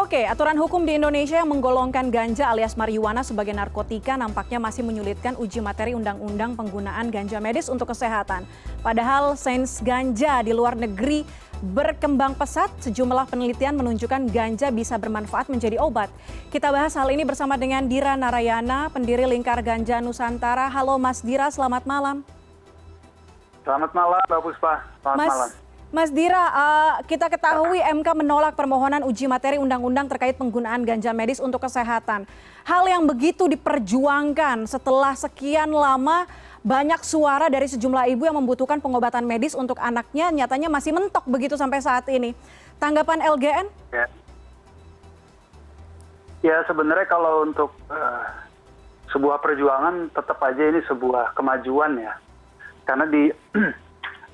Oke, aturan hukum di Indonesia yang menggolongkan ganja alias marijuana sebagai narkotika nampaknya masih menyulitkan uji materi undang-undang penggunaan ganja medis untuk kesehatan. Padahal sains ganja di luar negeri berkembang pesat, sejumlah penelitian menunjukkan ganja bisa bermanfaat menjadi obat. Kita bahas hal ini bersama dengan Dira Narayana, pendiri Lingkar Ganja Nusantara. Halo Mas Dira, selamat malam. Selamat malam, Mbak Puspa. Selamat malam. Mas Dira, kita ketahui MK menolak permohonan uji materi undang-undang terkait penggunaan ganja medis untuk kesehatan. Hal yang begitu diperjuangkan setelah sekian lama banyak suara dari sejumlah ibu yang membutuhkan pengobatan medis untuk anaknya nyatanya masih mentok begitu sampai saat ini. Tanggapan LGN? Ya sebenarnya kalau untuk sebuah perjuangan tetap aja ini sebuah kemajuan ya. Karena di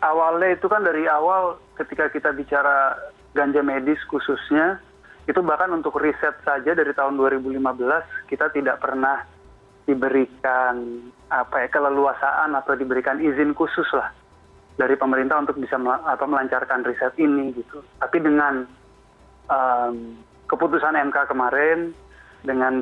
awalnya itu kan dari awal ketika kita bicara ganja medis khususnya, itu bahkan untuk riset saja dari tahun 2015 kita tidak pernah diberikan keleluasaan atau diberikan izin khusus lah dari pemerintah untuk bisa melancarkan riset ini gitu. Tapi dengan keputusan MK kemarin dengan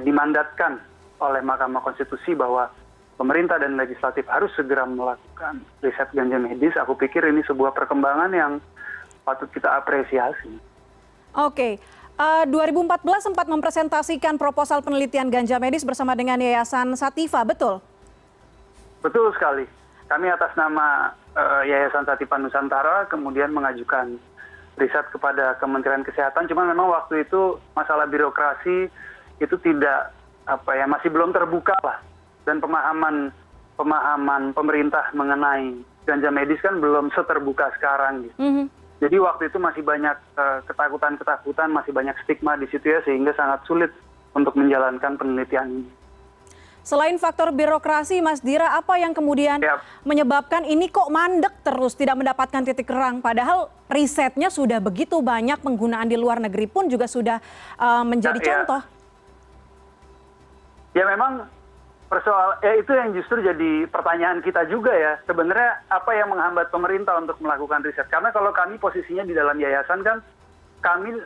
dimandatkan oleh Mahkamah Konstitusi bahwa pemerintah dan legislatif harus segera melakukan riset ganja medis, aku pikir ini sebuah perkembangan yang patut kita apresiasi. Oke, 2014 sempat mempresentasikan proposal penelitian ganja medis bersama dengan Yayasan Sativa, betul? Betul sekali. Kami atas nama Yayasan Sativa Nusantara kemudian mengajukan riset kepada Kementerian Kesehatan, cuma memang waktu itu masalah birokrasi itu tidak masih belum terbuka lah. Dan pemahaman pemerintah mengenai ganja medis kan belum seterbuka sekarang gitu. Jadi waktu itu masih banyak ketakutan, masih banyak stigma di situ ya, sehingga sangat sulit untuk menjalankan penelitian ini. Selain faktor birokrasi, Mas Dira, apa yang kemudian menyebabkan ini kok mandek terus, tidak mendapatkan titik terang? Padahal risetnya sudah begitu banyak, penggunaan di luar negeri pun juga sudah menjadi contoh. Ya memang itu yang justru jadi pertanyaan kita juga ya. Sebenarnya apa yang menghambat pemerintah untuk melakukan riset? Karena kalau kami posisinya di dalam yayasan kan, kami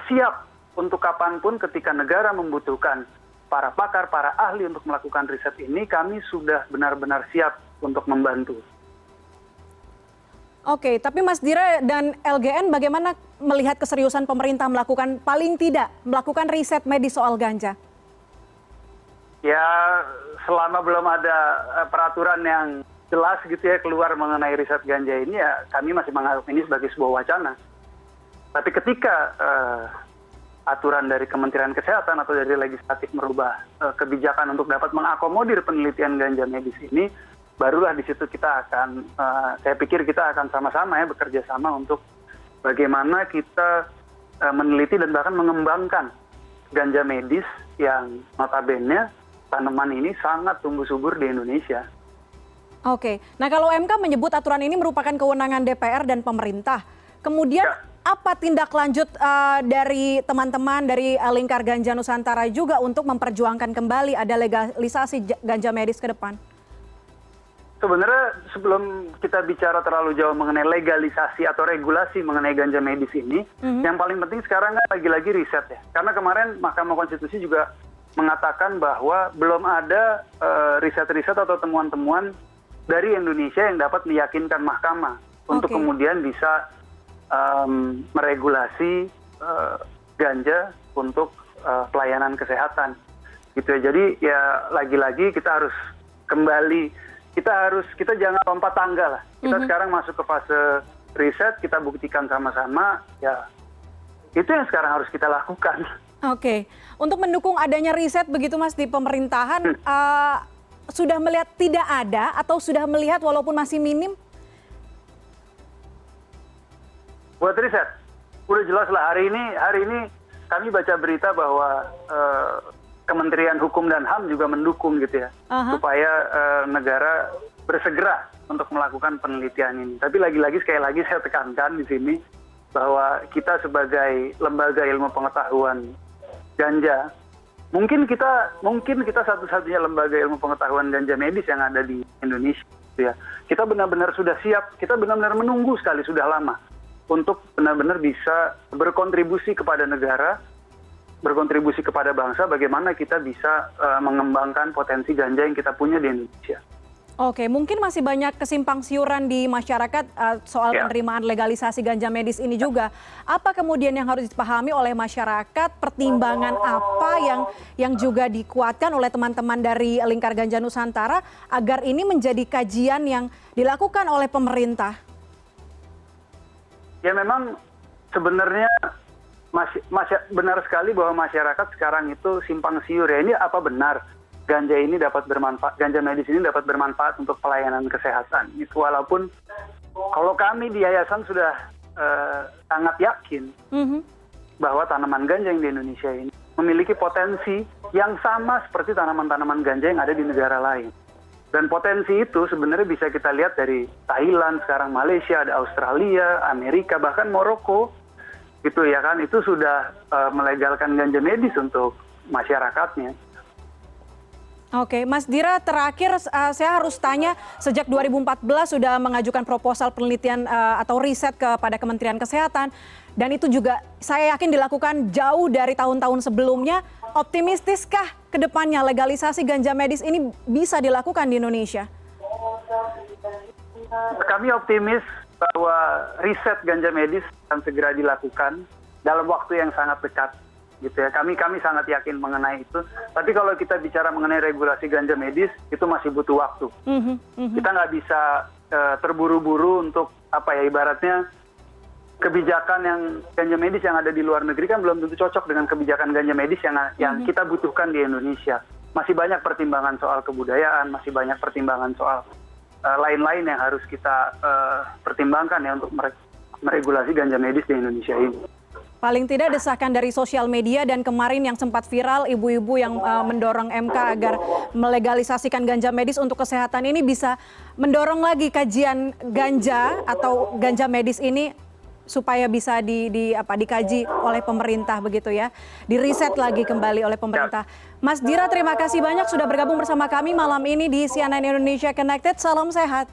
siap untuk kapanpun ketika negara membutuhkan para pakar, para ahli untuk melakukan riset ini, kami sudah benar-benar siap untuk membantu. Oke, tapi Mas Dira dan LGN bagaimana melihat keseriusan pemerintah paling tidak melakukan riset medis soal ganja? Ya selama belum ada peraturan yang jelas gitu ya keluar mengenai riset ganja ini, ya kami masih menganggap ini sebagai sebuah wacana. Tapi ketika aturan dari Kementerian Kesehatan atau dari legislatif merubah kebijakan untuk dapat mengakomodir penelitian ganja medis ini, barulah di situ kita akan, saya pikir kita akan sama-sama ya bekerja sama untuk bagaimana kita meneliti dan bahkan mengembangkan ganja medis yang notabene tanaman ini sangat tumbuh subur di Indonesia. Oke, nah kalau MK menyebut aturan ini merupakan kewenangan DPR dan pemerintah, kemudian apa tindak lanjut dari teman-teman dari Lingkar Ganja Nusantara juga untuk memperjuangkan kembali ada legalisasi ganja medis ke depan? Sebenarnya sebelum kita bicara terlalu jauh mengenai legalisasi atau regulasi mengenai ganja medis ini, yang paling penting sekarang kan lagi-lagi riset ya. Karena kemarin Mahkamah Konstitusi juga mengatakan bahwa belum ada riset-riset atau temuan-temuan dari Indonesia yang dapat meyakinkan mahkamah untuk kemudian bisa meregulasi ganja untuk pelayanan kesehatan. Gitu ya. Jadi ya lagi-lagi kita harus kembali, kita jangan lompat tangga lah. Kita sekarang masuk ke fase riset, kita buktikan sama-sama, ya itu yang sekarang harus kita lakukan. Oke, untuk mendukung adanya riset begitu Mas di pemerintahan, sudah melihat tidak ada atau sudah melihat walaupun masih minim? Buat riset, udah jelas lah hari ini kami baca berita bahwa Kementerian Hukum dan HAM juga mendukung gitu ya, supaya negara bersegera untuk melakukan penelitian ini. Tapi lagi-lagi sekali lagi saya tekankan di sini bahwa kita sebagai lembaga ilmu pengetahuan ganja, mungkin kita satu-satunya lembaga ilmu pengetahuan ganja medis yang ada di Indonesia. Ya. Kita benar-benar sudah siap, kita benar-benar menunggu sekali sudah lama untuk benar-benar bisa berkontribusi kepada negara, berkontribusi kepada bangsa, bagaimana kita bisa mengembangkan potensi ganja yang kita punya di Indonesia. Oke, mungkin masih banyak kesimpang siuran di masyarakat soal penerimaan legalisasi ganja medis ini juga. Apa kemudian yang harus dipahami oleh masyarakat, pertimbangan apa yang juga dikuatkan oleh teman-teman dari Lingkar Ganja Nusantara agar ini menjadi kajian yang dilakukan oleh pemerintah? Ya memang sebenarnya benar sekali bahwa masyarakat sekarang itu simpang siur ya. Ini apa benar ganja ini dapat bermanfaat, ganja medis ini dapat bermanfaat untuk pelayanan kesehatan. Itu walaupun kalau kami di yayasan sudah sangat yakin bahwa tanaman ganja yang di Indonesia ini memiliki potensi yang sama seperti tanaman-tanaman ganja yang ada di negara lain. Dan potensi itu sebenarnya bisa kita lihat dari Thailand, sekarang Malaysia, ada Australia, Amerika, bahkan Maroko. Gitu ya kan, itu sudah melegalkan ganja medis untuk masyarakatnya. Oke, Mas Dira, terakhir saya harus tanya, sejak 2014 sudah mengajukan proposal penelitian atau riset kepada Kementerian Kesehatan, dan itu juga saya yakin dilakukan jauh dari tahun-tahun sebelumnya. Optimistiskah ke depannya legalisasi ganja medis ini bisa dilakukan di Indonesia? Kami optimis bahwa riset ganja medis akan segera dilakukan dalam waktu yang sangat dekat. Gitu ya, kami sangat yakin mengenai itu. Tapi kalau kita bicara mengenai regulasi ganja medis, itu masih butuh waktu. Kita nggak bisa terburu-buru untuk ibaratnya kebijakan yang ganja medis yang ada di luar negeri kan belum tentu cocok dengan kebijakan ganja medis yang kita butuhkan di Indonesia. Masih banyak pertimbangan soal kebudayaan, masih banyak pertimbangan soal lain-lain yang harus kita pertimbangkan ya untuk meregulasi ganja medis di Indonesia ini. Paling tidak desakan dari sosial media dan kemarin yang sempat viral ibu-ibu yang mendorong MK agar melegalisasikan ganja medis untuk kesehatan ini bisa mendorong lagi kajian ganja atau ganja medis ini supaya bisa dikaji oleh pemerintah begitu ya, diriset lagi kembali oleh pemerintah. Mas Dira, terima kasih banyak sudah bergabung bersama kami malam ini di CNN Indonesia Connected. Salam sehat.